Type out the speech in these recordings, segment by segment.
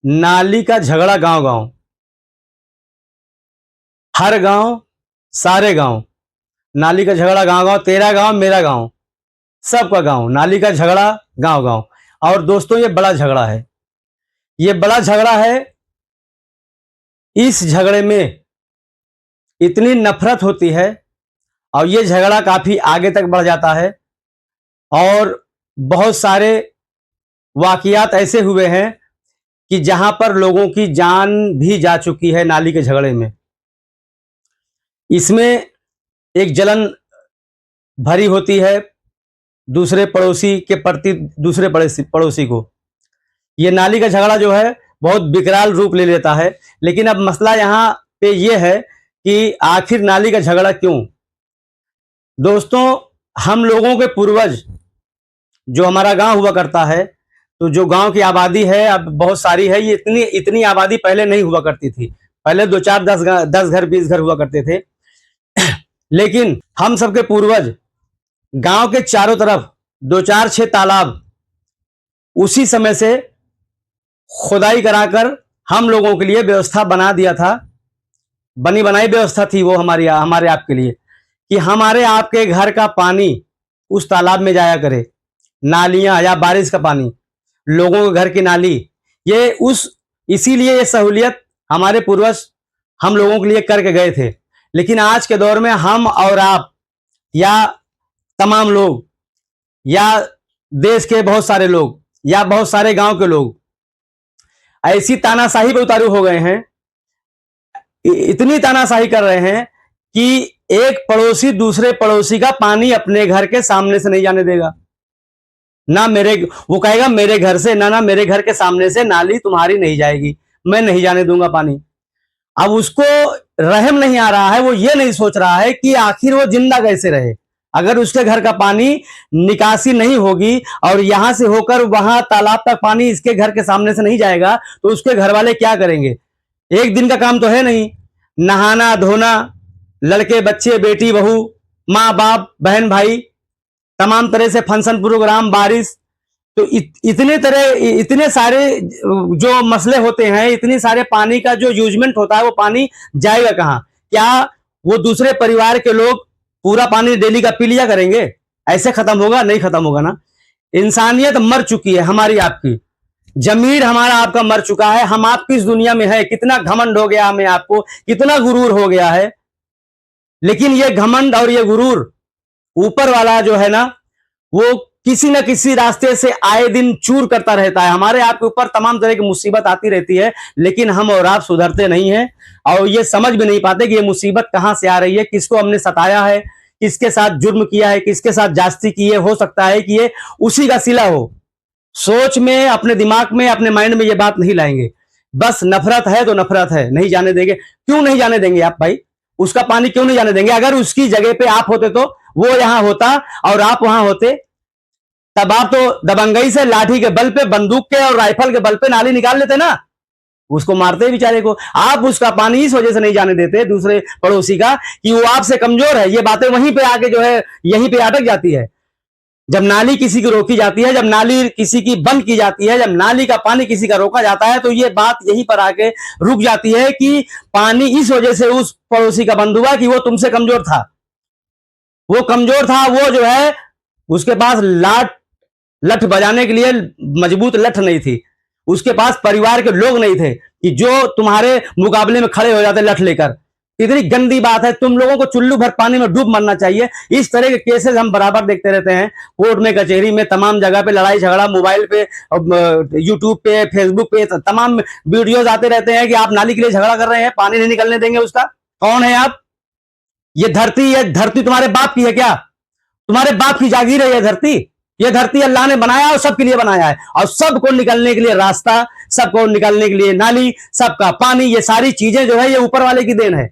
नाली का झगड़ा गांव गांव, हर गांव, सारे गांव। नाली का झगड़ा गांव गांव, तेरा गांव मेरा गांव, सबका गांव। नाली का झगड़ा गांव गांव। और दोस्तों ये बड़ा झगड़ा है, ये बड़ा झगड़ा है। इस झगड़े में इतनी नफरत होती है और ये झगड़ा काफी आगे तक बढ़ जाता है और बहुत सारे वाकयात ऐसे हुए हैं कि जहां पर लोगों की जान भी जा चुकी है नाली के झगड़े में। इसमें एक जलन भरी होती है दूसरे पड़ोसी के प्रति, दूसरे पड़ोसी को। ये नाली का झगड़ा जो है बहुत विकराल रूप ले लेता है। लेकिन अब मसला यहाँ पे ये है कि आखिर नाली का झगड़ा क्यों। दोस्तों, हम लोगों के पूर्वज, जो हमारा गांव हुआ करता है, तो जो गांव की आबादी है अब बहुत सारी है। ये इतनी आबादी पहले नहीं हुआ करती थी। पहले 2 4 10 घर 20 घर हुआ करते थे। लेकिन हम सबके पूर्वज गांव के चारों तरफ 2 4 6 तालाब उसी समय से खुदाई कराकर हम लोगों के लिए व्यवस्था बना दिया था। बनी बनाई व्यवस्था थी वो हमारे आपके लिए, कि हमारे आपके घर का पानी उस तालाब में जाया करे। नालियां या बारिश का पानी, लोगों के घर की नाली, ये इसीलिए ये सहूलियत हमारे पूर्वज हम लोगों के लिए करके गए थे। लेकिन आज के दौर में हम और आप या तमाम लोग या देश के बहुत सारे लोग या बहुत सारे गांव के लोग ऐसी तानाशाही पे उतारू हो गए हैं, इतनी तानाशाही कर रहे हैं कि एक पड़ोसी दूसरे पड़ोसी का पानी अपने घर के सामने से नहीं जाने देगा। ना वो कहेगा मेरे घर से, ना मेरे घर के सामने से नाली तुम्हारी नहीं जाएगी, मैं नहीं जाने दूंगा पानी। अब उसको रहम नहीं आ रहा है, वो ये नहीं सोच रहा है कि आखिर वो जिंदा कैसे रहे। अगर उसके घर का पानी निकासी नहीं होगी और यहां से होकर वहां तालाब तक पानी इसके घर के सामने से नहीं जाएगा तो उसके घर वाले क्या करेंगे। एक दिन का काम तो है नहीं। नहाना धोना, लड़के बच्चे बेटी बहू, माँ बाप बहन भाई, तमाम तरह से फंक्शन प्रोग्राम, बारिश, तो इतने सारे जो मसले होते हैं, इतने सारे पानी का जो यूजमेंट होता है, वो पानी जाएगा कहाँ। क्या वो दूसरे परिवार के लोग पूरा पानी डेली का पी लिया करेंगे? ऐसे खत्म होगा? नहीं खत्म होगा ना। इंसानियत मर चुकी है हमारी आपकी, जमीर हमारा आपका मर चुका है। हम आप किस दुनिया में है, कितना घमंड हो गया हमें आपको, कितना गुरूर हो गया है। लेकिन ये घमंड और ये गुरूर ऊपर वाला जो है ना, वो किसी न किसी रास्ते से आए दिन चूर करता रहता है। हमारे आपके ऊपर तमाम तरह की मुसीबत आती रहती है, लेकिन हम और आप सुधरते नहीं हैं और ये समझ भी नहीं पाते कि ये मुसीबत कहां से आ रही है, किसको हमने सताया है, किसके साथ जुर्म किया है, किसके साथ जास्ती की है। हो सकता है कि ये उसी का सिला हो। सोच में, अपने दिमाग में, अपने माइंड में ये बात नहीं लाएंगे। बस नफरत है तो नफरत है, नहीं जाने देंगे। क्यों नहीं जाने देंगे आप भाई? उसका पानी क्यों नहीं जाने देंगे? अगर उसकी जगह पे आप होते तो वो यहां होता और आप वहां होते, तब आप तो दबंगई से लाठी के बल पे, बंदूक के और राइफल के बल पे नाली निकाल लेते ना, उसको मारते बेचारे को। आप उसका पानी इस वजह से नहीं जाने देते दूसरे पड़ोसी का कि वो आपसे कमजोर है। ये बातें वहीं पे आके जो है यहीं पे अटक जाती है। जब नाली किसी की रोकी जाती है, जब नाली किसी की बंद की जाती है, जब नाली का पानी किसी का रोका जाता है, तो ये बात यहीं पर आके रुक जाती है कि पानी इस वजह से उस पड़ोसी का बंद हुआ कि वो तुमसे कमजोर था। वो कमजोर था, वो जो है उसके पास लठ बजाने के लिए मजबूत लठ नहीं थी, उसके पास परिवार के लोग नहीं थे कि जो तुम्हारे मुकाबले में खड़े हो जाते लठ लेकर। इतनी गंदी बात है। तुम लोगों को चुल्लू भर पानी में डूब मरना चाहिए। इस तरह के केसेस हम बराबर देखते रहते हैं, कोर्ट में, कचहरी में, तमाम जगह पे लड़ाई झगड़ा, मोबाइल पे, यूट्यूब पे, फेसबुक पे तमाम वीडियोज आते रहते हैं कि आप नाली के लिए झगड़ा कर रहे हैं, पानी नहीं निकलने देंगे उसका। कौन है आप? ये धरती तुम्हारे बाप की है क्या? तुम्हारे बाप की जागीर है ये धरती? ये धरती अल्लाह ने बनाया और सबके लिए बनाया है, और सबको निकलने के लिए रास्ता, सबको निकलने के लिए नाली, सबका पानी, ये सारी चीजें जो है ये ऊपर वाले की देन है।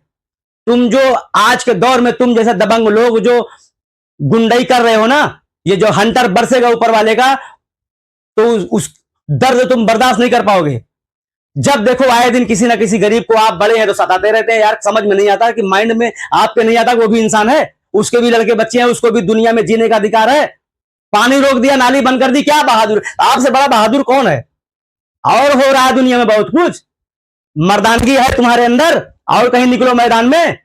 तुम जो आज के दौर में तुम जैसे दबंग लोग जो गुंडाई कर रहे हो ना, ये जो हंटर बरसेगा ऊपर वाले का, तो उस दर्द तुम बर्दाश्त नहीं कर पाओगे। जब देखो आए दिन किसी ना किसी गरीब को आप बड़े हैं तो सताते रहते हैं। यार समझ में नहीं आता कि माइंड में आपके नहीं आता कि वो भी इंसान है, उसके भी लड़के बच्चे हैं, उसको भी दुनिया में जीने का अधिकार है। पानी रोक दिया, नाली बंद कर दी, क्या बहादुर? आपसे बड़ा बहादुर कौन है? और हो रहा है दुनिया में बहुत कुछ। मर्दानगी है तुम्हारे अंदर, और कहीं निकलो मैदान में,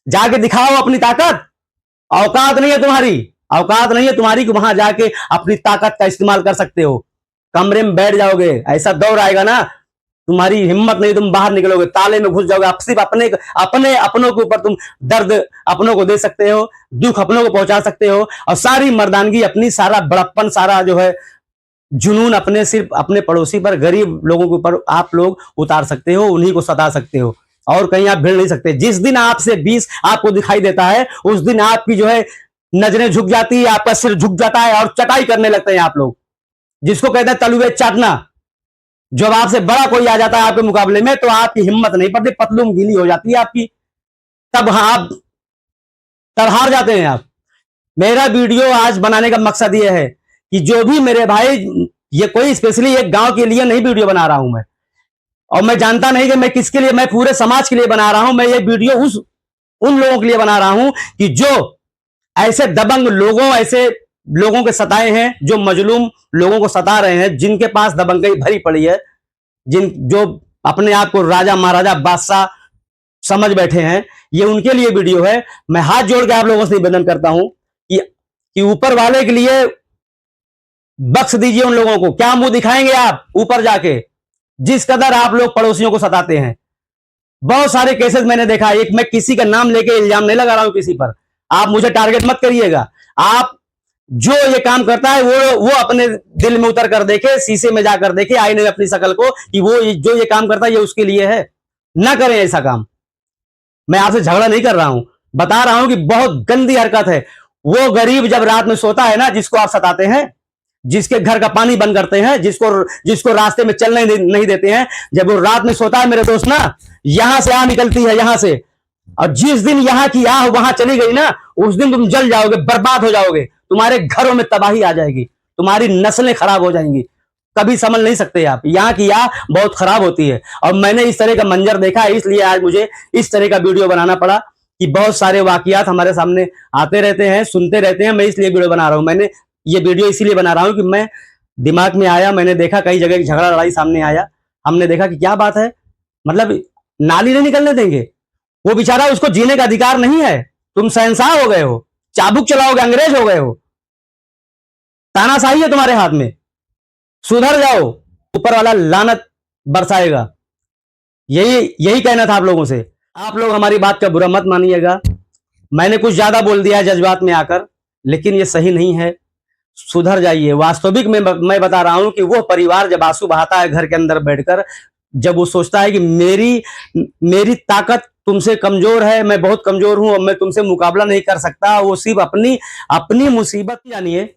जाके दिखाओ अपनी ताकत। औकात नहीं है तुम्हारी, औकात नहीं है तुम्हारी कि वहां जाके अपनी ताकत का इस्तेमाल कर सकते हो। कमरे में बैठ जाओगे, ऐसा दौर आएगा ना, तुम्हारी हिम्मत नहीं, तुम बाहर निकलोगे, ताले में घुस जाओगे। आप सिर्फ अपने अपनों के ऊपर तुम दर्द अपनों को दे सकते हो, दुख अपनों को पहुंचा सकते हो, और सारी मर्दानगी अपनी, सारा बड़प्पन, सारा जो है जुनून अपने सिर्फ अपने पड़ोसी पर, गरीब लोगों के ऊपर आप लोग उतार सकते हो, उन्हीं को सता सकते हो, और कहीं आप भिड़ नहीं सकते। जिस दिन आपसे 20 आपको दिखाई देता है, उस दिन आपकी जो है नजरें झुक जाती है, आपका सिर झुक जाता है और चटाई करने लगते हैं आप लोग, जिसको कहते हैं तलुए चाटना। जब आपसे बड़ा कोई आ जाता है आपके मुकाबले में, तो आपकी हिम्मत नहीं पड़ती, पतलून गीली हो जाती है आपकी, तब आप तब हार जाते हैं आप। मेरा वीडियो आज बनाने का मकसद यह है कि जो भी मेरे भाई, ये कोई स्पेशली एक गांव के लिए नहीं वीडियो बना रहा हूं मैं, और मैं जानता नहीं कि मैं किसके लिए, मैं पूरे समाज के लिए बना रहा हूं। मैं ये वीडियो उन लोगों के लिए बना रहा हूं कि जो ऐसे दबंग लोगों, ऐसे लोगों के सताए हैं, जो मजलूम लोगों को सता रहे हैं, जिनके पास दबंगई भरी पड़ी है, जो अपने आप को राजा महाराजा बादशाह समझ बैठे हैं, ये उनके लिए वीडियो है। मैं हाथ जोड़ के आप लोगों से निवेदन करता हूं कि ऊपर वाले के लिए बख्श दीजिए उन लोगों को। क्या मुंह दिखाएंगे आप ऊपर जाके, जिस कदर आप लोग पड़ोसियों को सताते हैं। बहुत सारे केसेस मैंने देखा, एक मैं किसी का नाम लेके इल्जाम नहीं लगा रहा हूं किसी पर, आप मुझे टारगेट मत करिएगा। आप जो ये काम करता है वो अपने दिल में उतर कर देखे, शीशे में जाकर देखे, आईने में अपनी शक्ल को, कि वो जो ये काम करता है ये उसके लिए है। ना करें ऐसा काम। मैं आपसे झगड़ा नहीं कर रहा हूं, बता रहा हूं कि बहुत गंदी हरकत है। वो गरीब जब रात में सोता है ना, जिसको आप सताते हैं, जिसके घर का पानी बंद करते हैं, जिसको रास्ते में चलने नहीं देते हैं, जब वो रात में सोता है मेरे दोस्त ना, यहां से आग निकलती है, यहां से, और जिस दिन यहां की आग वहां चली गई ना, उस दिन तुम जल जाओगे, बर्बाद हो जाओगे, तुम्हारे घरों में तबाही आ जाएगी, तुम्हारी नस्लें खराब हो जाएंगी, कभी समझ नहीं सकते आप। यहाँ की आग बहुत खराब होती है, और मैंने इस तरह का मंजर देखा है, इसलिए आज मुझे इस तरह का वीडियो बनाना पड़ा कि बहुत सारे वाकयात हमारे सामने आते रहते हैं, सुनते रहते हैं। मैं इसलिए वीडियो बना रहा हूं। मैंने ये वीडियो इसीलिए बना रहा हूं कि मैं दिमाग में आया, मैंने देखा कई जगह झगड़ा लड़ाई सामने आया, हमने देखा कि क्या बात है, मतलब नाली नहीं निकलने देंगे, वो बेचारा, उसको जीने का अधिकार नहीं है, तुम शहंशाह हो गए हो, चाबुक चलाओगे, अंग्रेज हो गए हो, तानाशाही है तुम्हारे हाथ में, सुधर जाओ, ऊपर वाला लानत बरसाएगा। यही कहना था आप लोगों से। आप लोग हमारी बात का बुरा मत मानिएगा, मैंने कुछ ज्यादा बोल दिया जज्बात में आकर, लेकिन ये सही नहीं है, सुधर जाइए। वास्तविक में मैं बता रहा हूं कि वो परिवार जब आंसू बहाता है घर के अंदर बैठकर, जब वो सोचता है कि मेरी ताकत तुमसे कमजोर है, मैं बहुत कमजोर हूं और मैं तुमसे मुकाबला नहीं कर सकता, वो सिर्फ अपनी मुसीबत जानिए,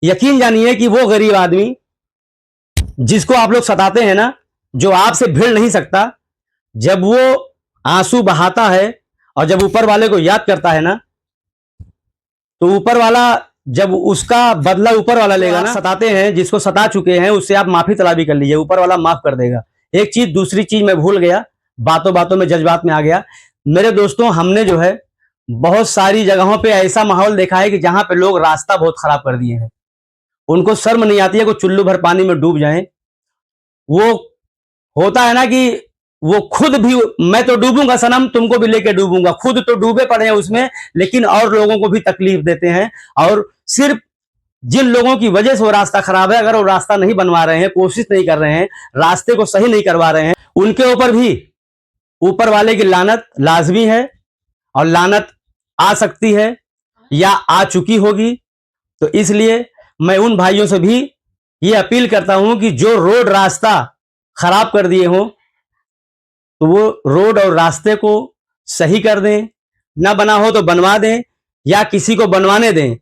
यकीन जानिए कि वो गरीब आदमी जिसको आप लोग सताते हैं ना, जो आपसे भिड़ नहीं सकता, जब वो आंसू बहाता है और जब ऊपर वाले को याद करता है ना, तो ऊपर वाला, जब उसका बदला ऊपर वाला लेगा ना, सताते हैं, जिसको सता चुके हैं, उससे आप माफी तलाबी कर लीजिए, ऊपर वाला माफ कर देगा। एक चीज, दूसरी चीज मैं भूल गया, बातों बातों में जज्बात में आ गया। मेरे दोस्तों, हमने जो है बहुत सारी जगहों पे ऐसा माहौल देखा है कि जहां पे लोग रास्ता बहुत खराब कर दिए हैं, उनको शर्म नहीं आती है कि चुल्लू भर पानी में डूब जाएं। वो होता है ना कि वो खुद भी, मैं तो डूबूंगा सनम, तुमको भी लेके डूबूंगा, खुद तो डूबे पड़े हैं उसमें, लेकिन और लोगों को भी तकलीफ देते हैं। और सिर्फ जिन लोगों की वजह से वो रास्ता खराब है, अगर वो रास्ता नहीं बनवा रहे हैं, कोशिश नहीं कर रहे हैं, रास्ते को सही नहीं करवा रहे हैं, उनके ऊपर भी ऊपर वाले की लानत लाजमी है, और लानत आ सकती है या आ चुकी होगी। तो इसलिए मैं उन भाइयों से भी ये अपील करता हूं कि जो रोड रास्ता खराब कर दिए हो, तो वो रोड और रास्ते को सही कर दें, ना बना हो तो बनवा दें, या किसी को बनवाने दें।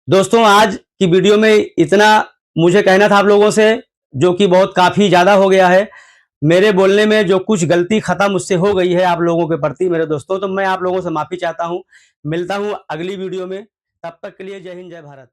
दोस्तों, आज की वीडियो में इतना मुझे कहना था आप लोगों से, जो कि बहुत काफी ज्यादा हो गया है। मेरे बोलने में जो कुछ गलती खत्म मुझसे हो गई है आप लोगों के प्रति मेरे दोस्तों, तो मैं आप लोगों से माफी चाहता हूं। मिलता हूं अगली वीडियो में, तब तक के लिए जय हिंद, जय भारत।